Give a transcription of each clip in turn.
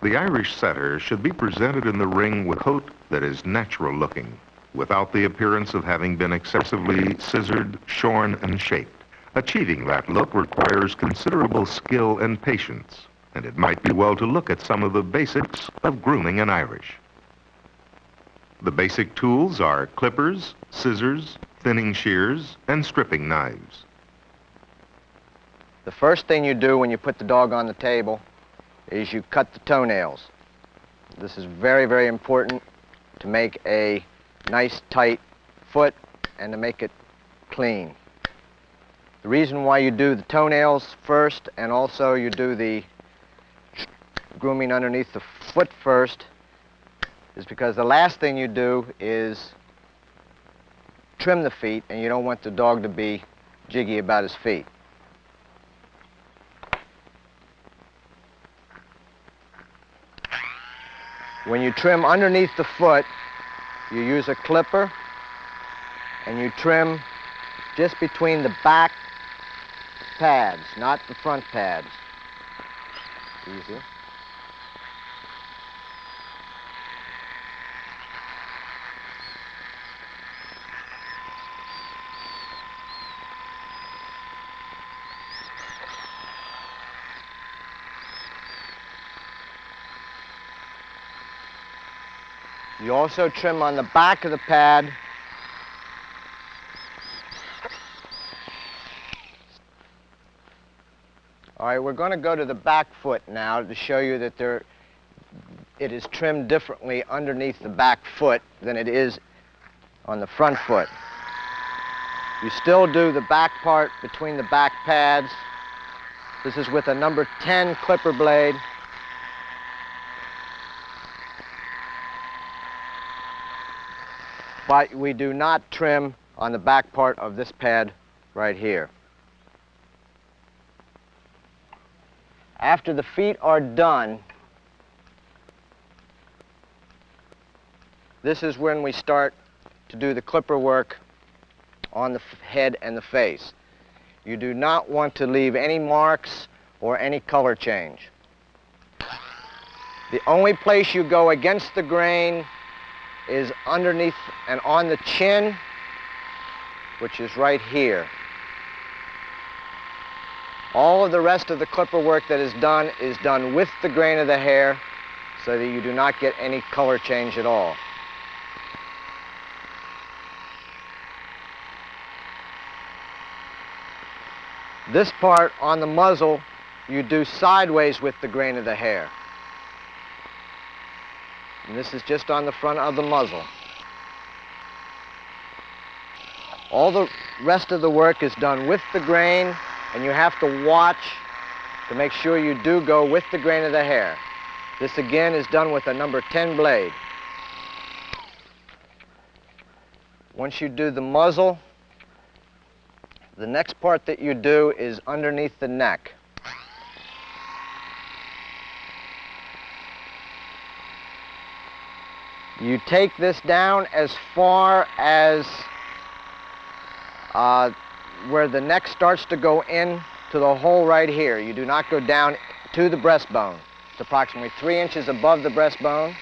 The Irish setter should be presented in the ring with a coat that is natural looking, without the appearance of having been excessively scissored, shorn, and shaped. Achieving that look requires considerable skill and patience, and it might be well to look at some of the basics of grooming an Irish. The basic tools are clippers, scissors, thinning shears, and stripping knives. The first thing you do when you put the dog on the table is you cut the toenails. This is very, very important to make a nice, tight foot and to make it clean. The reason why you do the toenails first and also you do the grooming underneath the foot first is because the last thing you do is trim the feet, and you don't want the dog to be jiggy about his feet. When you trim underneath the foot, you use a clipper and you trim just between the back pads, not the front pads. Easy. You also trim on the back of the pad. All right, we're going to go to the back foot now to show you that it is trimmed differently underneath the back foot than it is on the front foot. You still do the back part between the back pads. This is with a number 10 clipper blade. But we do not trim on the back part of this pad right here. After the feet are done, this is when we start to do the clipper work on the head and the face. You do not want to leave any marks or any color change. The only place you go against the grain is underneath and on the chin, which is right here. All of the rest of the clipper work that is done with the grain of the hair so that you do not get any color change at all. This part on the muzzle you do sideways with the grain of the hair. And this is just on the front of the muzzle. All the rest of the work is done with the grain, and you have to watch to make sure you do go with the grain of the hair. This again is done with a number 10 blade. Once you do the muzzle, the next part that you do is underneath the neck. You take this down as far as where the neck starts to go in to the hole right here. You do not go down to the breastbone. It's approximately 3 inches above the breastbone.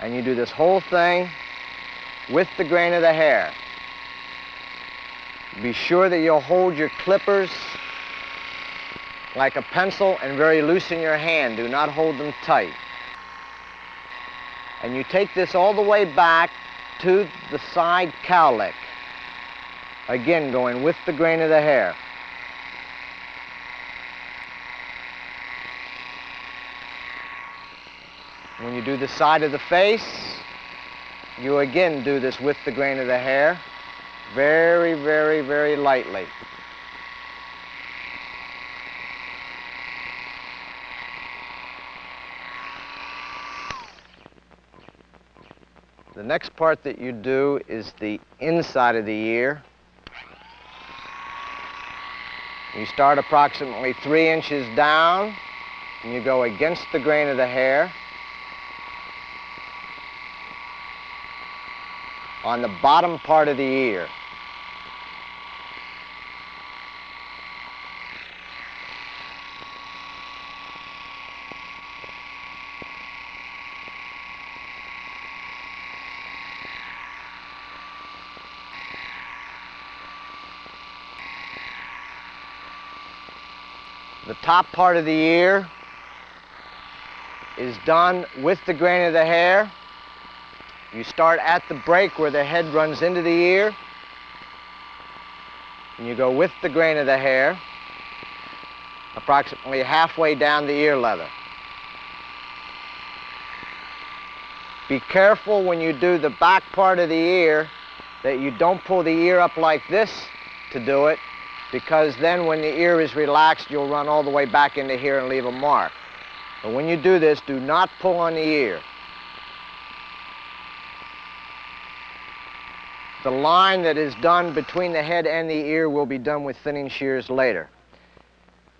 And you do this whole thing with the grain of the hair. Be sure that you'll hold your clippers like a pencil and very loose in your hand. Do not hold them tight. And you take this all the way back to the side cowlick. Again, going with the grain of the hair. When you do the side of the face, you again do this with the grain of the hair, very, very, very lightly. The next part that you do is the inside of the ear. You start approximately 3 inches down, and you go against the grain of the hair. On the bottom part of the ear. The top part of the ear is done with the grain of the hair. You start at the break where the head runs into the ear, and you go with the grain of the hair approximately halfway down the ear leather. Be careful when you do the back part of the ear that you don't pull the ear up like this to do it, because then when the ear is relaxed, you'll run all the way back into here and leave a mark. But when you do this, do not pull on the ear. The line that is done between the head and the ear will be done with thinning shears later.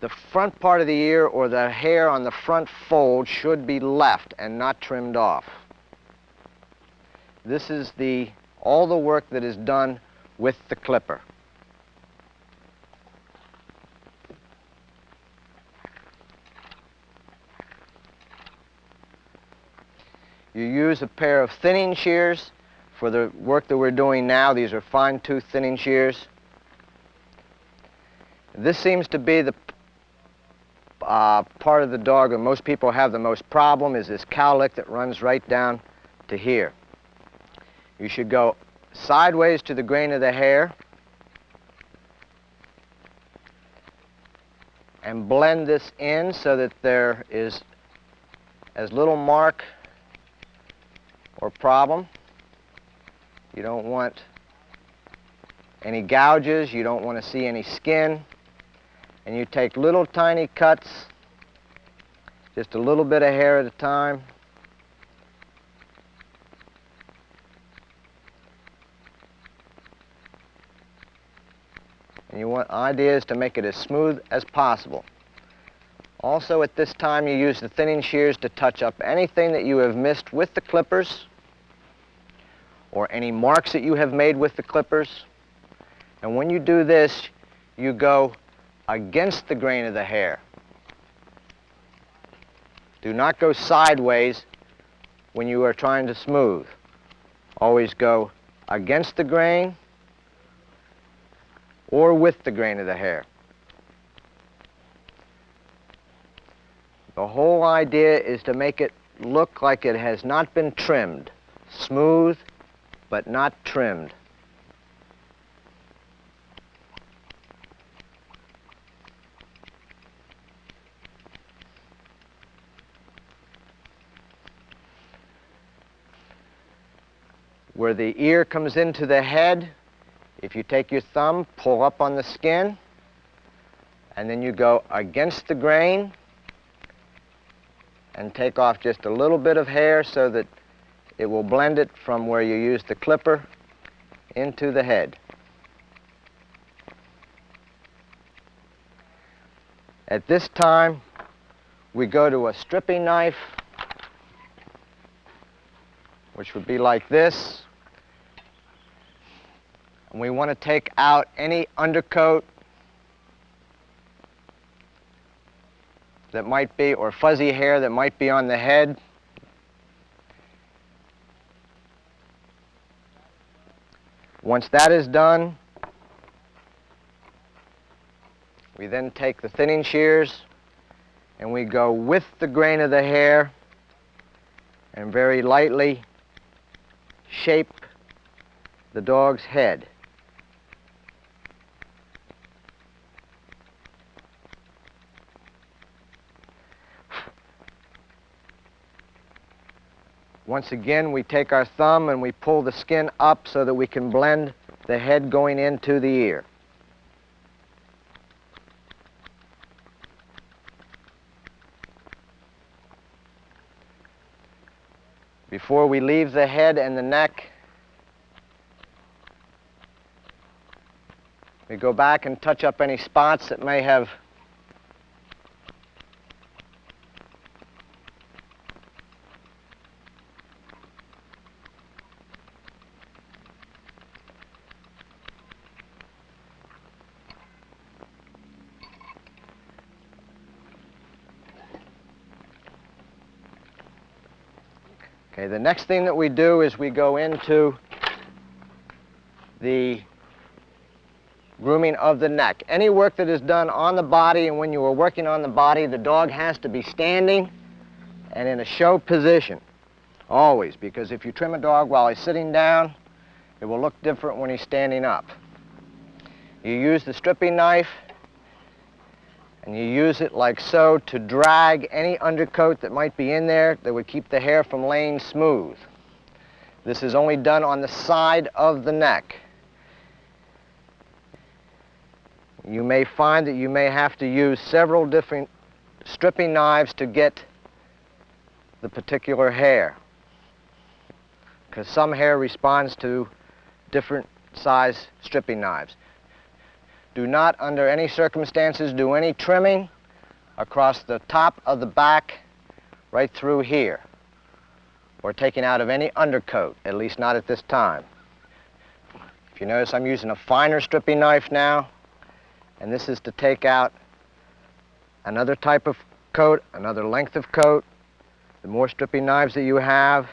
The front part of the ear, or the hair on the front fold, should be left and not trimmed off. This is all the work that is done with the clipper. You use a pair of thinning shears for the work that we're doing now. These are fine-tooth thinning shears. This seems to be the part of the dog that most people have the most problem, is this cowlick that runs right down to here. You should go sideways to the grain of the hair and blend this in so that there is as little mark or problem. You don't want any gouges, you don't want to see any skin, and you take little tiny cuts, just a little bit of hair at a time. And you want ideas to make it as smooth as possible. Also, at this time, you use the thinning shears to touch up anything that you have missed with the clippers, or any marks that you have made with the clippers. And when you do this, you go against the grain of the hair. Do not go sideways when you are trying to smooth. Always go against the grain or with the grain of the hair. The whole idea is to make it look like it has not been trimmed. Smooth, but not trimmed. Where the ear comes into the head, if you take your thumb, pull up on the skin, and then you go against the grain and take off just a little bit of hair so that it will blend it from where you use the clipper into the head. At this time, we go to a stripping knife, which would be like this. And we want to take out any undercoat that might be, or fuzzy hair that might be on the head. Once that is done, we then take the thinning shears and we go with the grain of the hair and very lightly shape the dog's head. Once again, we take our thumb and we pull the skin up so that we can blend the head going into the ear. Before we leave the head and the neck, we go back and touch up any spots that may have Okay, the next thing that we do is we go into the grooming of the neck. Any work that is done on the body, and when you are working on the body, the dog has to be standing and in a show position, always, because if you trim a dog while he's sitting down, it will look different when he's standing up. You use the stripping knife, and you use it like so to drag any undercoat that might be in there that would keep the hair from laying smooth. This is only done on the side of the neck. You may find that you may have to use several different stripping knives to get the particular hair, because some hair responds to different size stripping knives. Do not, under any circumstances, do any trimming across the top of the back right through here, or taking out of any undercoat, at least not at this time. If you notice, I'm using a finer stripping knife now, and this is to take out another type of coat, another length of coat. The more stripping knives that you have,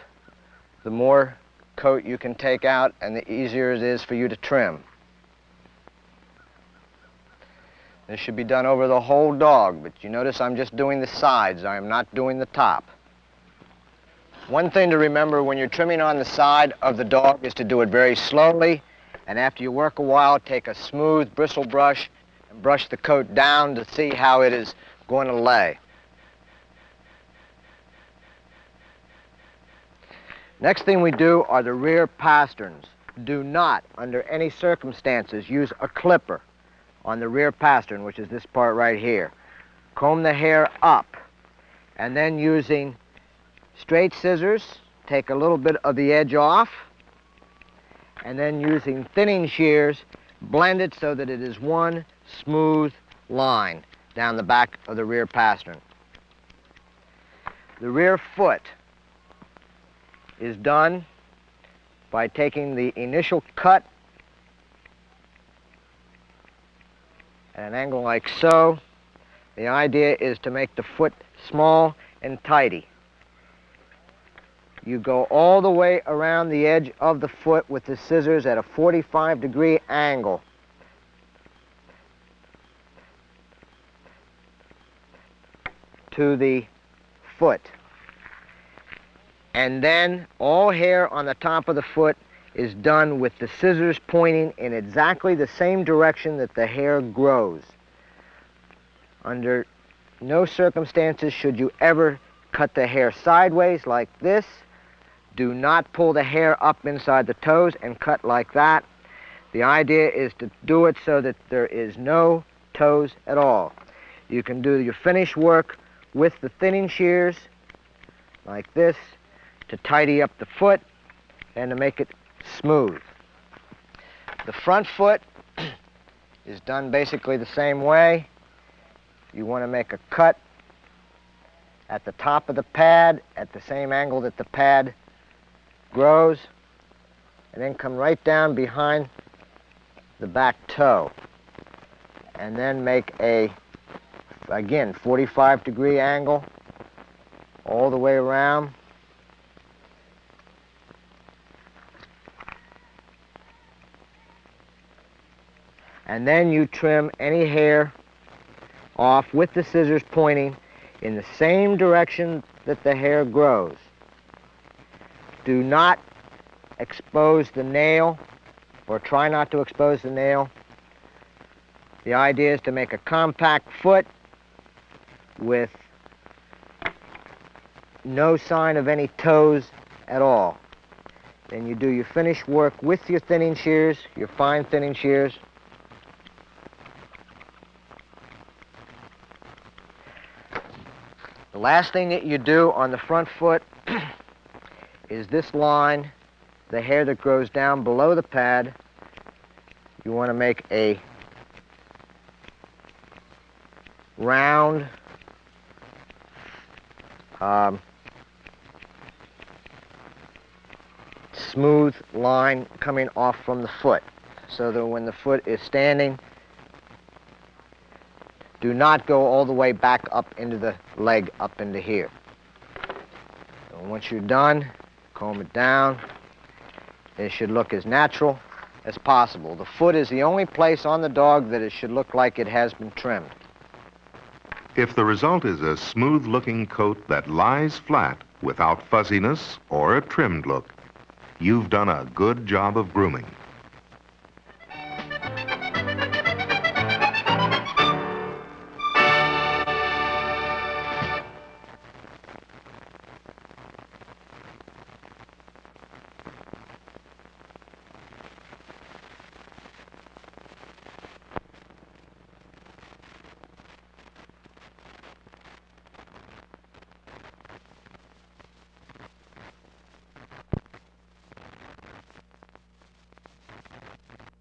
the more coat you can take out, and the easier it is for you to trim. This should be done over the whole dog, but you notice I'm just doing the sides. I am not doing the top. One thing to remember when you're trimming on the side of the dog is to do it very slowly, and after you work a while, take a smooth bristle brush and brush the coat down to see how it is going to lay. Next thing we do are the rear pasterns. Do not, under any circumstances, use a clipper on the rear pastern, which is this part right here. Comb the hair up, and then using straight scissors, take a little bit of the edge off, and then using thinning shears, blend it so that it is one smooth line down the back of the rear pastern. The rear foot is done by taking the initial cut at an angle like so. The idea is to make the foot small and tidy. You go all the way around the edge of the foot with the scissors at a 45-degree angle. To the foot. And then all hair on the top of the foot is done with the scissors pointing in exactly the same direction that the hair grows. Under no circumstances should you ever cut the hair sideways like this. Do not pull the hair up inside the toes and cut like that. The idea is to do it so that there is no toes at all. You can do your finish work with the thinning shears like this to tidy up the foot and to make it smooth. The front foot is done basically the same way. You want to make a cut at the top of the pad at the same angle that the pad grows, and then come right down behind the back toe, and then make a, again, 45-degree angle all the way around. And then you trim any hair off with the scissors pointing in the same direction that the hair grows. Do not expose the nail, or try not to expose the nail. The idea is to make a compact foot with no sign of any toes at all. Then you do your finish work with your thinning shears, your fine thinning shears. The last thing that you do on the front foot is this line, the hair that grows down below the pad. You want to make a round smooth line coming off from the foot, so that when the foot is standing, do not go all the way back up into the leg, up into here. And once you're done, comb it down. It should look as natural as possible. The foot is the only place on the dog that it should look like it has been trimmed. If the result is a smooth-looking coat that lies flat without fuzziness or a trimmed look, you've done a good job of grooming.